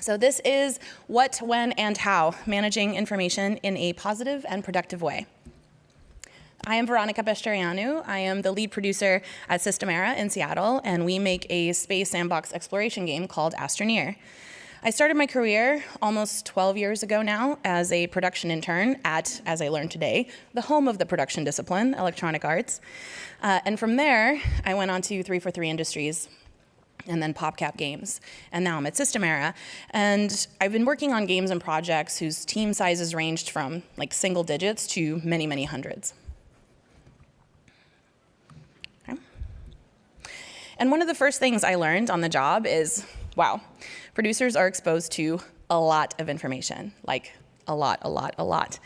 So this is what, when, and how managing information in a positive and productive way. I am Veronica Besterianu. I am the lead producer at Systemera in Seattle, and we make a space sandbox exploration game called Astroneer. I started my career almost 12 years ago now as a production intern at, as I learned today, the home of the production discipline, Electronic Arts. And from there, I went on to 343 Industries, and then PopCap Games, and now I'm at Systemera. And I've been working on games and projects whose team sizes ranged from like single digits to many, many hundreds. Okay. And one of the first things I learned on the job is, wow, producers are exposed to a lot of information, like a lot.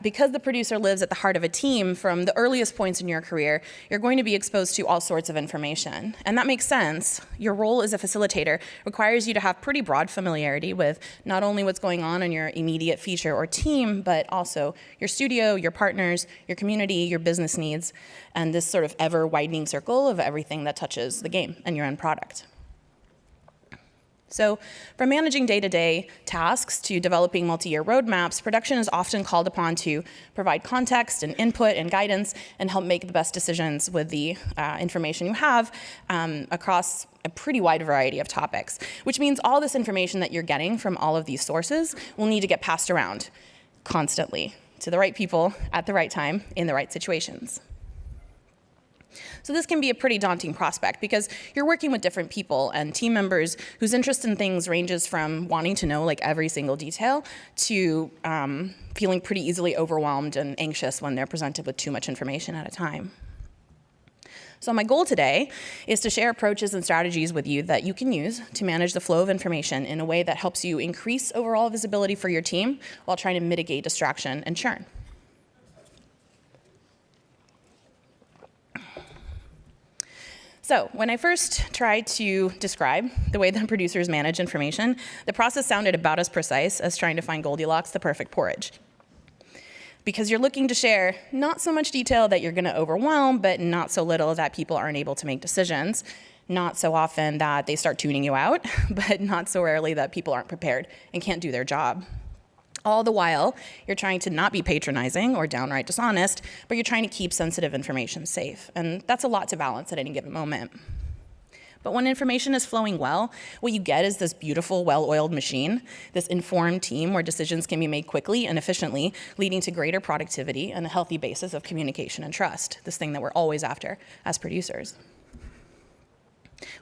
Because the producer lives at the heart of a team, from the earliest points in your career, you're going to be exposed to all sorts of information. And that makes sense. Your role as a facilitator requires you to have pretty broad familiarity with not only what's going on in your immediate feature or team, but also your studio, your partners, your community, your business needs, and this sort of ever-widening circle of everything that touches the game and your end product. So from managing day-to-day tasks to developing multi-year roadmaps, production is often called upon to provide context and input and guidance and help make the best decisions with the information you have across a pretty wide variety of topics, which means all this information that you're getting from all of these sources will need to get passed around constantly to the right people at the right time in the right situations. So this can be a pretty daunting prospect because you're working with different people and team members whose interest in things ranges from wanting to know like every single detail to feeling pretty easily overwhelmed and anxious when they're presented with too much information at a time. So my goal today is to share approaches and strategies with you that you can use to manage the flow of information in a way that helps you increase overall visibility for your team while trying to mitigate distraction and churn. So when I first tried to describe the way that producers manage information, the process sounded about as precise as trying to find Goldilocks, the perfect porridge. Because you're looking to share not so much detail that you're going to overwhelm, but not so little that people aren't able to make decisions, not so often that they start tuning you out, but not so rarely that people aren't prepared and can't do their job. All the while, you're trying to not be patronizing or downright dishonest, but you're trying to keep sensitive information safe. And that's a lot to balance at any given moment. But when information is flowing well, what you get is this beautiful, well-oiled machine, this informed team where decisions can be made quickly and efficiently, leading to greater productivity and a healthy basis of communication and trust, this thing that we're always after as producers.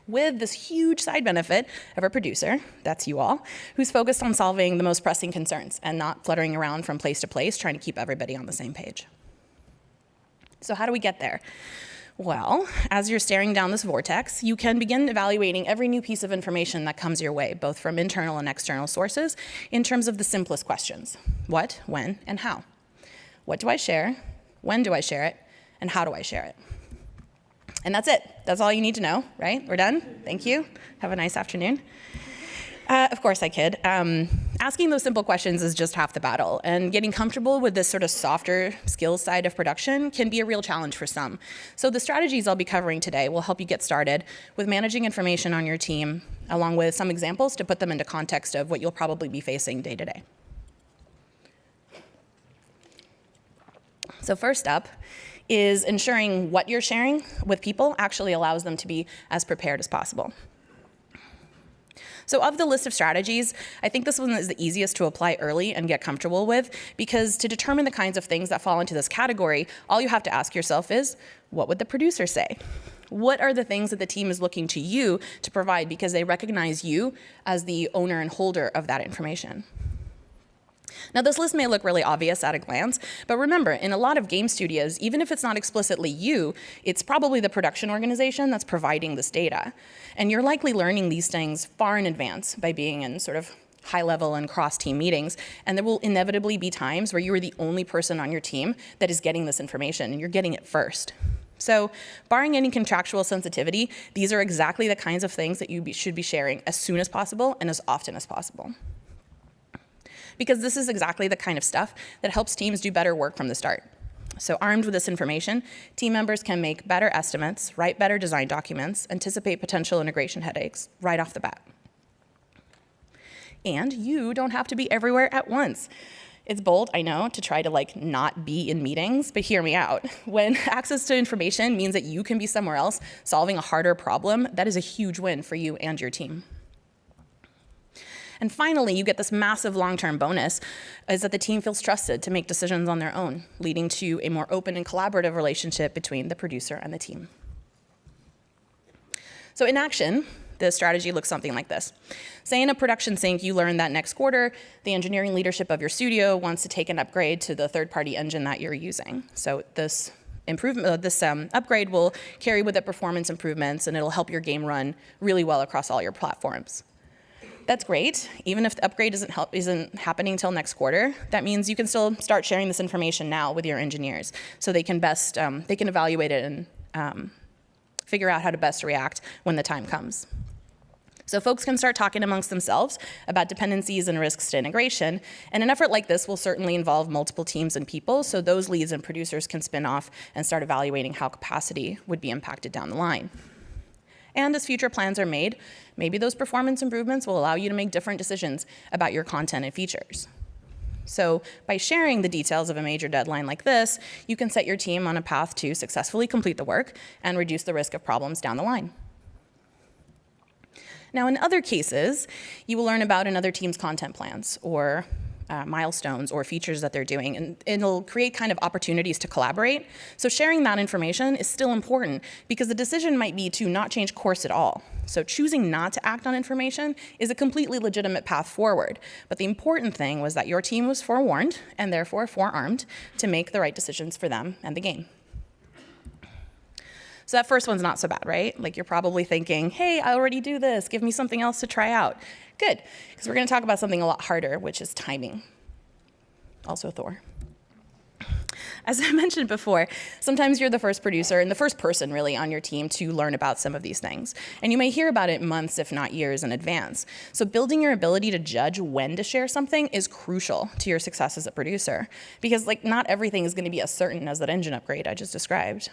With this huge side benefit of a producer, that's you all, who's focused on solving the most pressing concerns and not fluttering around from place to place trying to keep everybody on the same page. So how do we get there? Well, as you're staring down this vortex, you can begin evaluating every new piece of information that comes your way, both from internal and external sources, in terms of the simplest questions. What, when, and how? What do I share? When do I share it? And how do I share it? And that's it. That's all you need to know, right? We're done? Thank you. Have a nice afternoon. Of course I kid. Asking those simple questions is just half the battle, and getting comfortable with this sort of softer skills side of production can be a real challenge for some. So the strategies I'll be covering today will help you get started with managing information on your team, along with some examples to put them into context of what you'll probably be facing day to day. So first up is ensuring what you're sharing with people actually allows them to be as prepared as possible. So of the list of strategies, I think this one is the easiest to apply early and get comfortable with, because to determine the kinds of things that fall into this category, all you have to ask yourself is, what would the producer say? What are the things that the team is looking to you to provide because they recognize you as the owner and holder of that information? Now, this list may look really obvious at a glance, but remember, in a lot of game studios, even if it's not explicitly you, it's probably the production organization that's providing this data. And you're likely learning these things far in advance by being in sort of high-level and cross-team meetings, and there will inevitably be times where you are the only person on your team that is getting this information, and you're getting it first. So, barring any contractual sensitivity, these are exactly the kinds of things that you should be sharing as soon as possible and as often as possible. Because this is exactly the kind of stuff that helps teams do better work from the start. So armed with this information, team members can make better estimates, write better design documents, anticipate potential integration headaches right off the bat. And you don't have to be everywhere at once. It's bold, I know, to try to not be in meetings, but hear me out. When access to information means that you can be somewhere else solving a harder problem, that is a huge win for you and your team. And finally, you get this massive long-term bonus is that the team feels trusted to make decisions on their own, leading to a more open and collaborative relationship between the producer and the team. So in action, the strategy looks something like this. Say in a production sync, you learn that next quarter, the engineering leadership of your studio wants to take an upgrade to the third-party engine that you're using. So this upgrade will carry with it performance improvements, and it'll help your game run really well across all your platforms. That's great. Even if the upgrade isn't happening until next quarter, that means you can still start sharing this information now with your engineers, so they can evaluate it and figure out how to best react when the time comes. So folks can start talking amongst themselves about dependencies and risks to integration, and an effort like this will certainly involve multiple teams and people, so those leads and producers can spin off and start evaluating how capacity would be impacted down the line. And as future plans are made, maybe those performance improvements will allow you to make different decisions about your content and features. So by sharing the details of a major deadline like this, you can set your team on a path to successfully complete the work and reduce the risk of problems down the line. Now, in other cases, you will learn about another team's content plans or milestones or features that they're doing, and it'll create kind of opportunities to collaborate. So sharing that information is still important because the decision might be to not change course at all. So choosing not to act on information is a completely legitimate path forward. But the important thing was that your team was forewarned and therefore forearmed to make the right decisions for them and the game. So that first one's not so bad, right? You're probably thinking, hey, I already do this. Give me something else to try out. Good, because we're going to talk about something a lot harder, which is timing. Also Thor. As I mentioned before, sometimes you're the first producer and the first person really on your team to learn about some of these things. And you may hear about it months, if not years in advance. So building your ability to judge when to share something is crucial to your success as a producer, because not everything is going to be as certain as that engine upgrade I just described.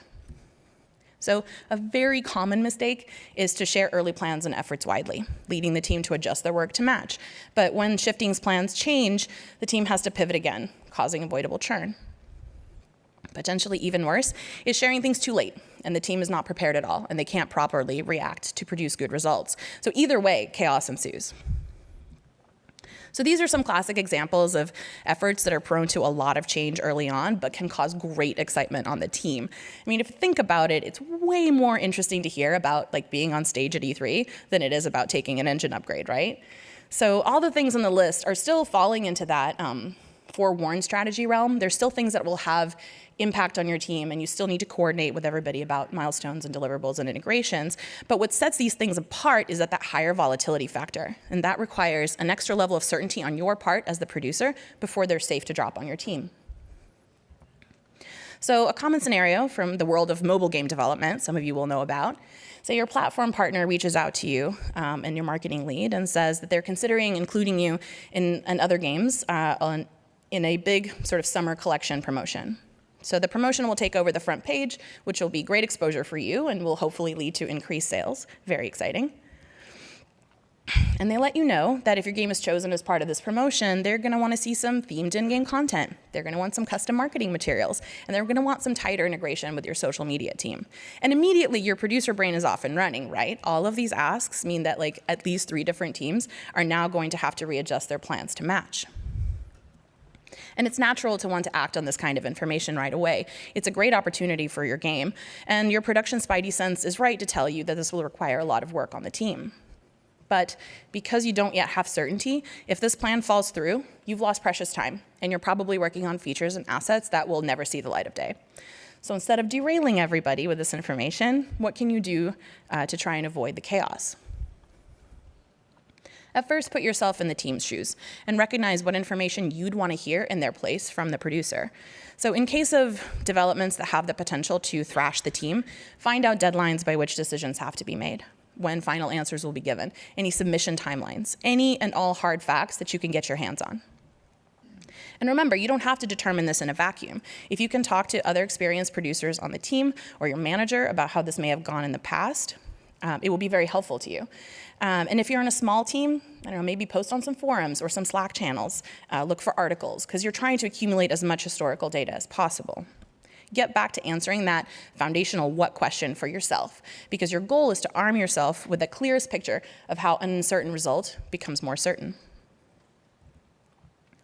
So a very common mistake is to share early plans and efforts widely, leading the team to adjust their work to match. But when shifting plans change, the team has to pivot again, causing avoidable churn. Potentially even worse is sharing things too late, and the team is not prepared at all, and they can't properly react to produce good results. So either way, chaos ensues. So these are some classic examples of efforts that are prone to a lot of change early on, but can cause great excitement on the team. I mean, if you think about it, it's way more interesting to hear about being on stage at E3 than it is about taking an engine upgrade, right? So all the things on the list are still falling into that forewarned strategy realm. There's still things that will have impact on your team, and you still need to coordinate with everybody about milestones and deliverables and integrations. But what sets these things apart is that higher volatility factor, and that requires an extra level of certainty on your part as the producer before they're safe to drop on your team. So a common scenario from the world of mobile game development, some of you will know about, say your platform partner reaches out to you and your marketing lead and says that they're considering including you in other games in a big sort of summer collection promotion. So the promotion will take over the front page, which will be great exposure for you and will hopefully lead to increased sales. Very exciting. And they let you know that if your game is chosen as part of this promotion, they're going to want to see some themed in-game content. They're going to want some custom marketing materials, and they're going to want some tighter integration with your social media team. And immediately, your producer brain is off and running, right? All of these asks mean that at least 3 different teams are now going to have to readjust their plans to match. And it's natural to want to act on this kind of information right away. It's a great opportunity for your game, and your production spidey sense is right to tell you that this will require a lot of work on the team. But because you don't yet have certainty, if this plan falls through, you've lost precious time, and you're probably working on features and assets that will never see the light of day. So instead of derailing everybody with this information, what can you do to try and avoid the chaos? At first, put yourself in the team's shoes and recognize what information you'd want to hear in their place from the producer. So in case of developments that have the potential to thrash the team, find out deadlines by which decisions have to be made, when final answers will be given, any submission timelines, any and all hard facts that you can get your hands on. And remember, you don't have to determine this in a vacuum. If you can talk to other experienced producers on the team or your manager about how this may have gone in the past, it will be very helpful to you. And if you're in a small team, I don't know, maybe post on some forums or some Slack channels. Look for articles, because you're trying to accumulate as much historical data as possible. Get back to answering that foundational what question for yourself, because your goal is to arm yourself with the clearest picture of how an uncertain result becomes more certain.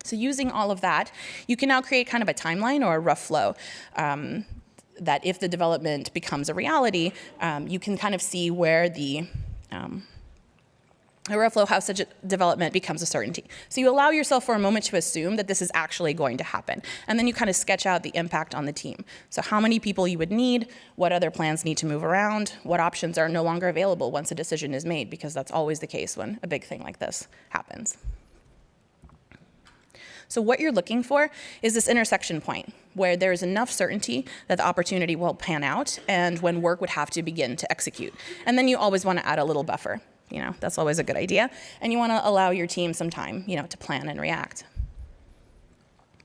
So using all of that, you can now create kind of a timeline or a rough flow that if the development becomes a reality, you can kind of see where the rough flow, how such a development becomes a certainty. So you allow yourself for a moment to assume that this is actually going to happen. And then you kind of sketch out the impact on the team. So how many people you would need, what other plans need to move around, what options are no longer available once a decision is made, because that's always the case when a big thing like this happens. So what you're looking for is this intersection point where there's enough certainty that the opportunity will pan out and when work would have to begin to execute. And then you always want to add a little buffer. That's always a good idea. And you want to allow your team some time, to plan and react.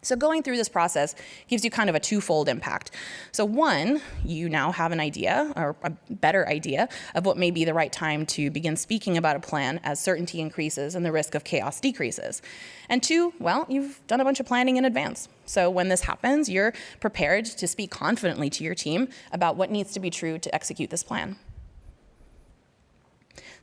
So going through this process gives you kind of a twofold impact. So one, you now have an idea or a better idea of what may be the right time to begin speaking about a plan as certainty increases and the risk of chaos decreases. And two, well, you've done a bunch of planning in advance. So when this happens, you're prepared to speak confidently to your team about what needs to be true to execute this plan.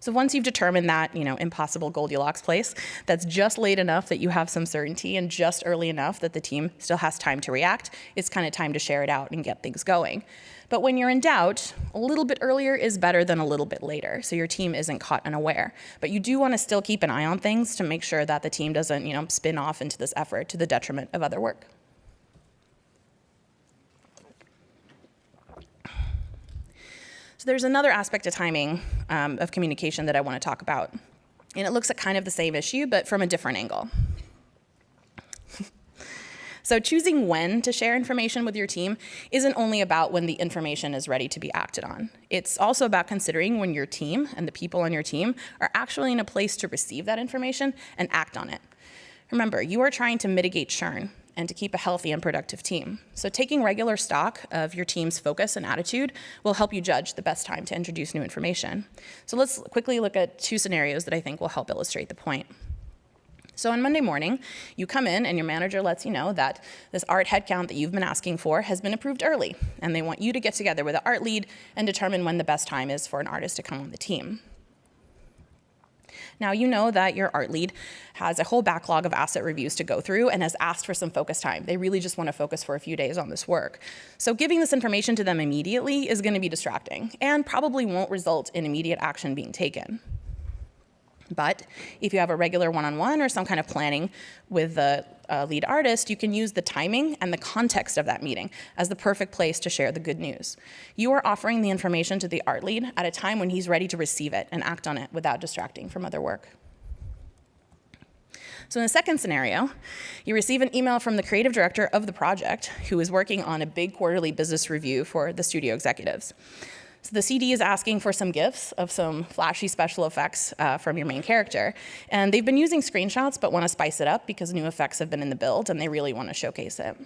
So once you've determined that, impossible Goldilocks place, that's just late enough that you have some certainty and just early enough that the team still has time to react, it's kind of time to share it out and get things going. But when you're in doubt, a little bit earlier is better than a little bit later, so your team isn't caught unaware. But you do want to still keep an eye on things to make sure that the team doesn't, spin off into this effort to the detriment of other work. So there's another aspect of timing of communication that I want to talk about. And it looks at kind of the same issue, but from a different angle. So choosing when to share information with your team isn't only about when the information is ready to be acted on. It's also about considering when your team and the people on your team are actually in a place to receive that information and act on it. Remember, you are trying to mitigate churn and to keep a healthy and productive team. So taking regular stock of your team's focus and attitude will help you judge the best time to introduce new information. So let's quickly look at two scenarios that I think will help illustrate the point. So on Monday morning, you come in and your manager lets you know that this art headcount that you've been asking for has been approved early, and they want you to get together with the art lead and determine when the best time is for an artist to come on the team. Now you know that your art lead has a whole backlog of asset reviews to go through and has asked for some focus time. They really just want to focus for a few days on this work. So giving this information to them immediately is going to be distracting and probably won't result in immediate action being taken. But if you have a regular one-on-one or some kind of planning with the lead artist, you can use the timing and the context of that meeting as the perfect place to share the good news. You are offering the information to the art lead at a time when he's ready to receive it and act on it without distracting from other work. So in the second scenario, you receive an email from the creative director of the project who is working on a big quarterly business review for the studio executives. So the CD is asking for some GIFs of some flashy special effects from your main character. And they've been using screenshots but want to spice it up because new effects have been in the build and they really want to showcase it.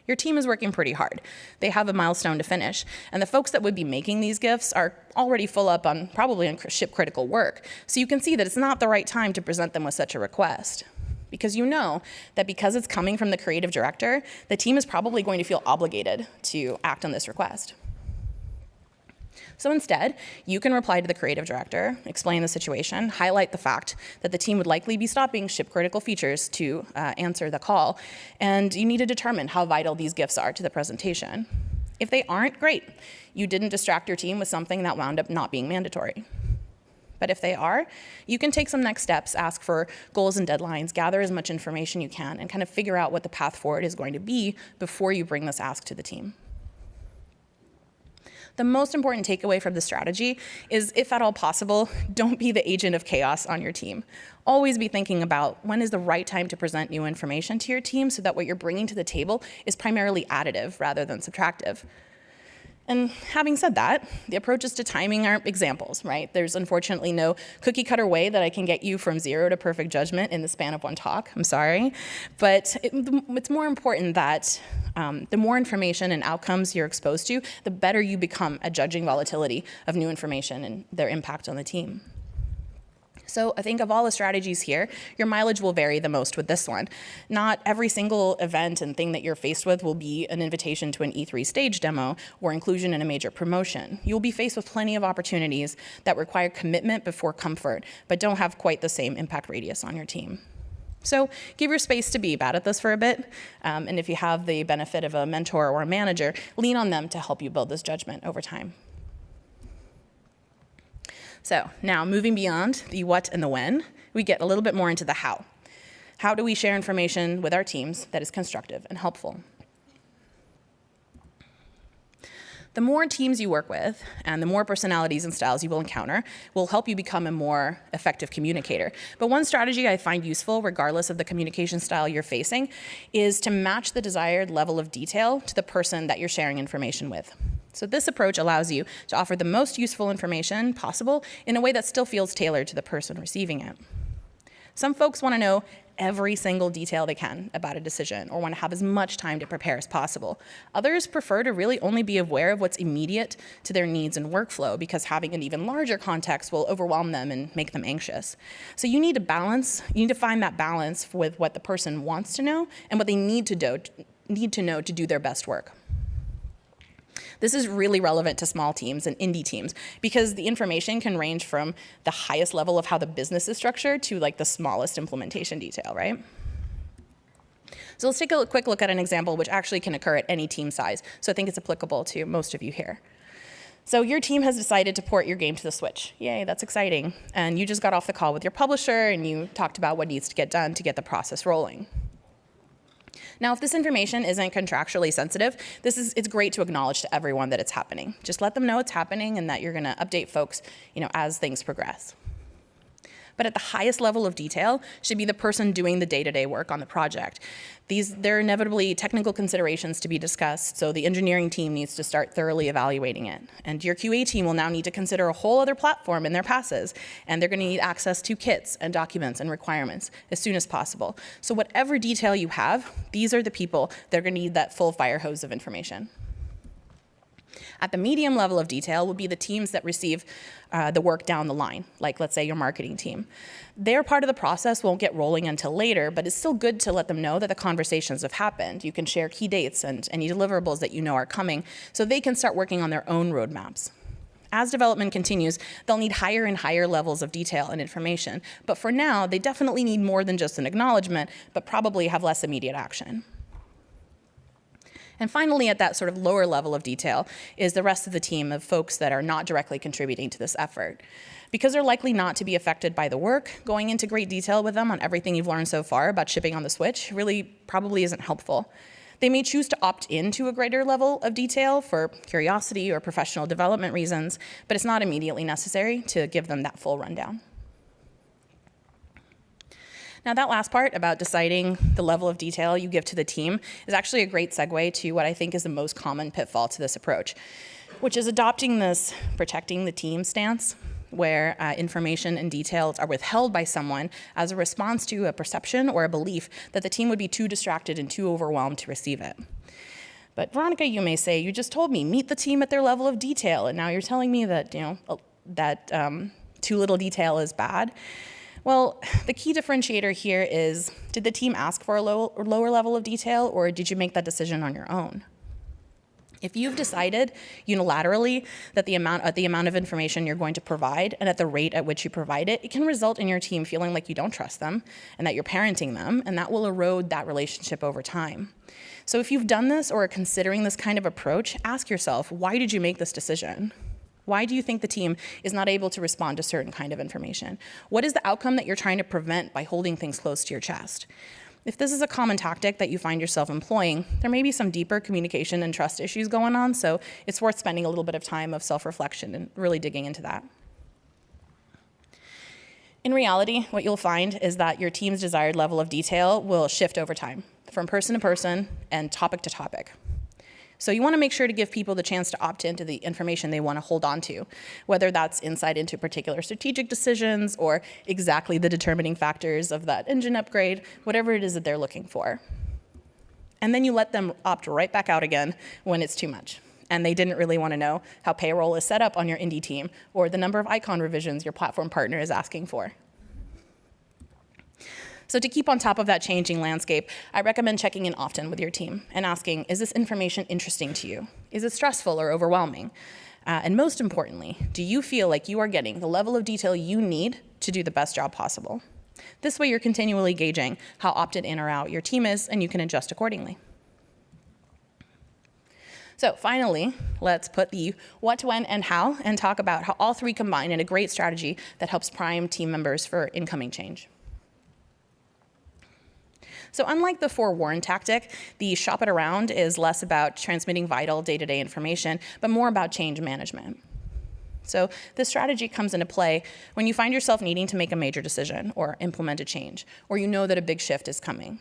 Your team is working pretty hard. They have a milestone to finish. And the folks that would be making these GIFs are already full up on probably on ship-critical work. So you can see that it's not the right time to present them with such a request. Because you know that because it's coming from the creative director, the team is probably going to feel obligated to act on this request. So instead, you can reply to the creative director, explain the situation, highlight the fact that the team would likely be stopping ship-critical features to answer the call, and you need to determine how vital these GIFs are to the presentation. If they aren't, great. You didn't distract your team with something that wound up not being mandatory. But if they are, you can take some next steps, ask for goals and deadlines, gather as much information you can, and kind of figure out what the path forward is going to be before you bring this ask to the team. The most important takeaway from this strategy is, if at all possible, don't be the agent of chaos on your team. Always be thinking about when is the right time to present new information to your team so that what you're bringing to the table is primarily additive rather than subtractive. And having said that, the approaches to timing aren't examples, right? There's unfortunately no cookie-cutter way that I can get you from zero to perfect judgment in the span of one talk. I'm sorry. But it's more important that the more information and outcomes you're exposed to, the better you become at judging volatility of new information and their impact on the team. So I think of all the strategies here, your mileage will vary the most with this one. Not every single event and thing that you're faced with will be an invitation to an E3 stage demo or inclusion in a major promotion. You'll be faced with plenty of opportunities that require commitment before comfort, but don't have quite the same impact radius on your team. So give your space to be bad at this for a bit, and if you have the benefit of a mentor or a manager, lean on them to help you build this judgment over time. So now moving beyond the what and the when, we get a little bit more into the how. How do we share information with our teams that is constructive and helpful? The more teams you work with and the more personalities and styles you will encounter will help you become a more effective communicator. But one strategy I find useful, regardless of the communication style you're facing, is to match the desired level of detail to the person that you're sharing information with. So this approach allows you to offer the most useful information possible in a way that still feels tailored to the person receiving it. Some folks want to know every single detail they can about a decision or want to have as much time to prepare as possible. Others prefer to really only be aware of what's immediate to their needs and workflow because having an even larger context will overwhelm them and make them anxious. So you need to find that balance with what the person wants to know and what they need to know to do their best work. This is really relevant to small teams and indie teams because the information can range from the highest level of how the business is structured to like the smallest implementation detail, right? So let's take a quick look at an example which actually can occur at any team size. So I think it's applicable to most of you here. So your team has decided to port your game to the Switch. Yay, that's exciting. And you just got off the call with your publisher and you talked about what needs to get done to get the process rolling. Now, if this information isn't contractually sensitive, it's great to acknowledge to everyone that it's happening. Just let them know it's happening and that you're going to update folks, as things progress. But at the highest level of detail should be the person doing the day-to-day work on the project. There are inevitably technical considerations to be discussed, so the engineering team needs to start thoroughly evaluating it. And your QA team will now need to consider a whole other platform in their passes, and they're going to need access to kits and documents and requirements as soon as possible. So whatever detail you have, these are the people that are going to need that full fire hose of information. At the medium level of detail would be the teams that receive the work down the line, like let's say your marketing team. Their part of the process won't get rolling until later, but it's still good to let them know that the conversations have happened. You can share key dates and any deliverables that you know are coming so they can start working on their own roadmaps. As development continues, they'll need higher and higher levels of detail and information. But for now, they definitely need more than just an acknowledgement, but probably have less immediate action. And finally, at that sort of lower level of detail is the rest of the team of folks that are not directly contributing to this effort. Because they're likely not to be affected by the work, going into great detail with them on everything you've learned so far about shipping on the Switch really probably isn't helpful. They may choose to opt into a greater level of detail for curiosity or professional development reasons, but it's not immediately necessary to give them that full rundown. Now, that last part about deciding the level of detail you give to the team is actually a great segue to what I think is the most common pitfall to this approach, which is adopting this protecting the team stance, where information and details are withheld by someone as a response to a perception or a belief that the team would be too distracted and too overwhelmed to receive it. But Veronica, you may say, you just told me, meet the team at their level of detail, and now you're telling me that, too little detail is bad. Well, the key differentiator here is, did the team ask for a lower level of detail, or did you make that decision on your own? If you've decided unilaterally that the amount of information you're going to provide and at the rate at which you provide it, it can result in your team feeling like you don't trust them and that you're parenting them, and that will erode that relationship over time. So if you've done this or are considering this kind of approach, ask yourself, why did you make this decision? Why do you think the team is not able to respond to certain kind of information? What is the outcome that you're trying to prevent by holding things close to your chest? If this is a common tactic that you find yourself employing, there may be some deeper communication and trust issues going on, so it's worth spending a little bit of time of self-reflection and really digging into that. In reality, what you'll find is that your team's desired level of detail will shift over time, from person to person and topic to topic. So you want to make sure to give people the chance to opt into the information they want to hold on to, whether that's insight into particular strategic decisions or exactly the determining factors of that engine upgrade, whatever it is that they're looking for. And then you let them opt right back out again when it's too much, and they didn't really want to know how payroll is set up on your indie team or the number of icon revisions your platform partner is asking for. So to keep on top of that changing landscape, I recommend checking in often with your team and asking, is this information interesting to you? Is it stressful or overwhelming? And most importantly, do you feel like you are getting the level of detail you need to do the best job possible? This way you're continually gauging how opted in or out your team is, and you can adjust accordingly. So finally, let's put the what, when, and how, and talk about how all three combine in a great strategy that helps prime team members for incoming change. So unlike the forewarn tactic, the shop it around is less about transmitting vital day-to-day information, but more about change management. So this strategy comes into play when you find yourself needing to make a major decision or implement a change, or you know that a big shift is coming.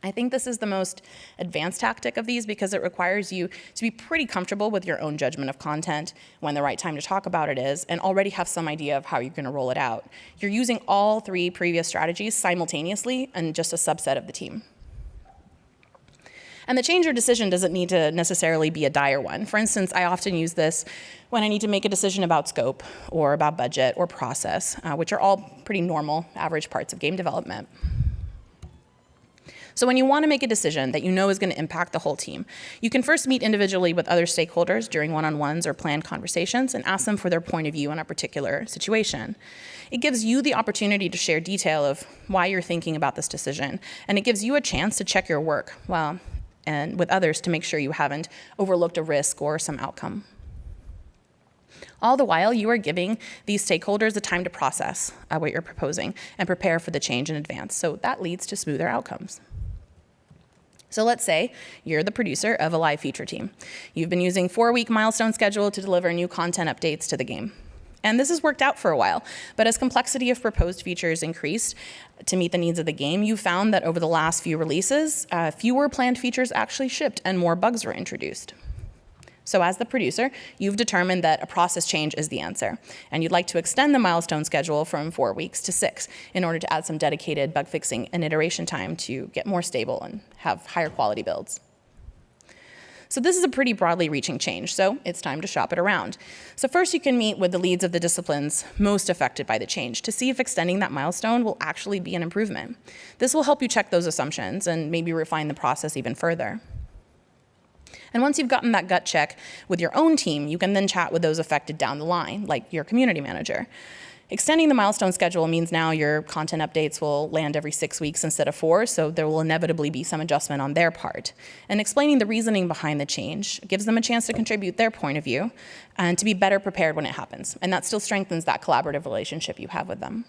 I think this is the most advanced tactic of these because it requires you to be pretty comfortable with your own judgment of content, when the right time to talk about it is, and already have some idea of how you're going to roll it out. You're using all three previous strategies simultaneously and just a subset of the team. And the change or decision doesn't need to necessarily be a dire one. For instance, I often use this when I need to make a decision about scope or about budget or process, which are all pretty normal, average parts of game development. So when you want to make a decision that you know is going to impact the whole team, you can first meet individually with other stakeholders during one-on-ones or planned conversations and ask them for their point of view on a particular situation. It gives you the opportunity to share detail of why you're thinking about this decision, and it gives you a chance to check your work and with others to make sure you haven't overlooked a risk or some outcome. All the while, you are giving these stakeholders the time to process what you're proposing and prepare for the change in advance, so that leads to smoother outcomes. So let's say you're the producer of a live feature team. You've been using 4-week milestone schedule to deliver new content updates to the game. And this has worked out for a while, but as complexity of proposed features increased to meet the needs of the game, you found that over the last few releases, fewer planned features actually shipped and more bugs were introduced. So as the producer, you've determined that a process change is the answer, and you'd like to extend the milestone schedule from 4 weeks to 6 in order to add some dedicated bug fixing and iteration time to get more stable and have higher quality builds. So this is a pretty broadly reaching change, so it's time to shop it around. So first you can meet with the leads of the disciplines most affected by the change to see if extending that milestone will actually be an improvement. This will help you check those assumptions and maybe refine the process even further. And once you've gotten that gut check with your own team, you can then chat with those affected down the line, like your community manager. Extending the milestone schedule means now your content updates will land every 6 weeks instead of 4, so there will inevitably be some adjustment on their part. And explaining the reasoning behind the change gives them a chance to contribute their point of view and to be better prepared when it happens. And that still strengthens that collaborative relationship you have with them.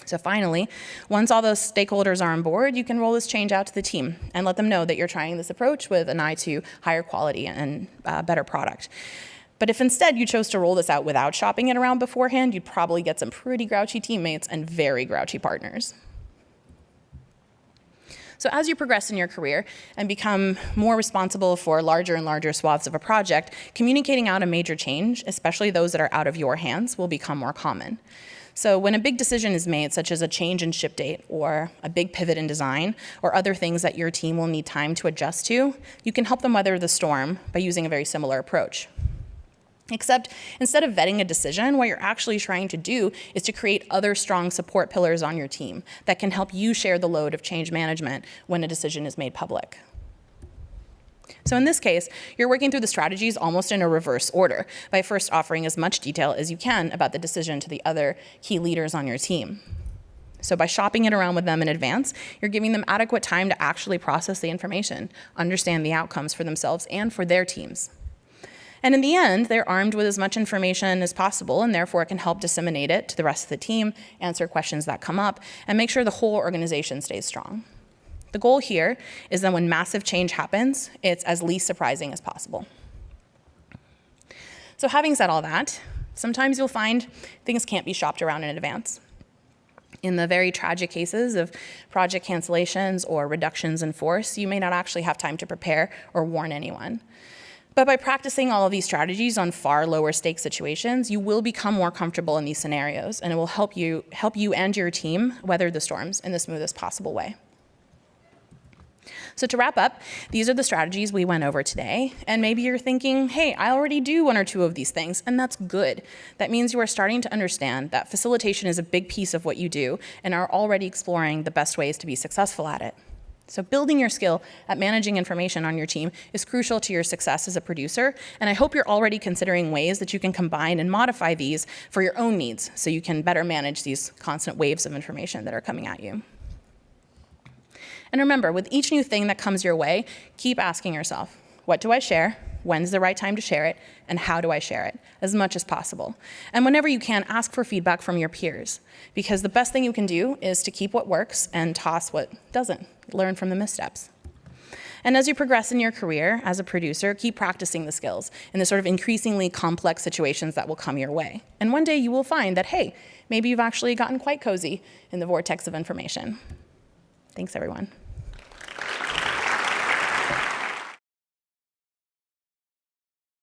So finally, once all those stakeholders are on board, you can roll this change out to the team and let them know that you're trying this approach with an eye to higher quality and better product. But if instead you chose to roll this out without shopping it around beforehand, you'd probably get some pretty grouchy teammates and very grouchy partners. So as you progress in your career and become more responsible for larger and larger swaths of a project, communicating out a major change, especially those that are out of your hands, will become more common. So when a big decision is made, such as a change in ship date or a big pivot in design or other things that your team will need time to adjust to, you can help them weather the storm by using a very similar approach. Except instead of vetting a decision, what you're actually trying to do is to create other strong support pillars on your team that can help you share the load of change management when a decision is made public. So in this case, you're working through the strategies almost in a reverse order by first offering as much detail as you can about the decision to the other key leaders on your team. So by shopping it around with them in advance, you're giving them adequate time to actually process the information, understand the outcomes for themselves and for their teams. And in the end, they're armed with as much information as possible, and therefore can help disseminate it to the rest of the team, answer questions that come up, and make sure the whole organization stays strong. The goal here is that when massive change happens, it's as least surprising as possible. So having said all that, sometimes you'll find things can't be shopped around in advance. In the very tragic cases of project cancellations or reductions in force, you may not actually have time to prepare or warn anyone. But by practicing all of these strategies on far lower stake situations, you will become more comfortable in these scenarios, and it will help you and your team weather the storms in the smoothest possible way. So to wrap up, these are the strategies we went over today. And maybe you're thinking, hey, I already do one or two of these things, and that's good. That means you are starting to understand that facilitation is a big piece of what you do and are already exploring the best ways to be successful at it. So building your skill at managing information on your team is crucial to your success as a producer, and I hope you're already considering ways that you can combine and modify these for your own needs so you can better manage these constant waves of information that are coming at you. And remember, with each new thing that comes your way, keep asking yourself, what do I share? When's the right time to share it? And how do I share it? As much as possible. And whenever you can, ask for feedback from your peers, because the best thing you can do is to keep what works and toss what doesn't. Learn from the missteps. And as you progress in your career as a producer, keep practicing the skills in the sort of increasingly complex situations that will come your way. And one day you will find that, hey, maybe you've actually gotten quite cozy in the vortex of information. Thanks, everyone.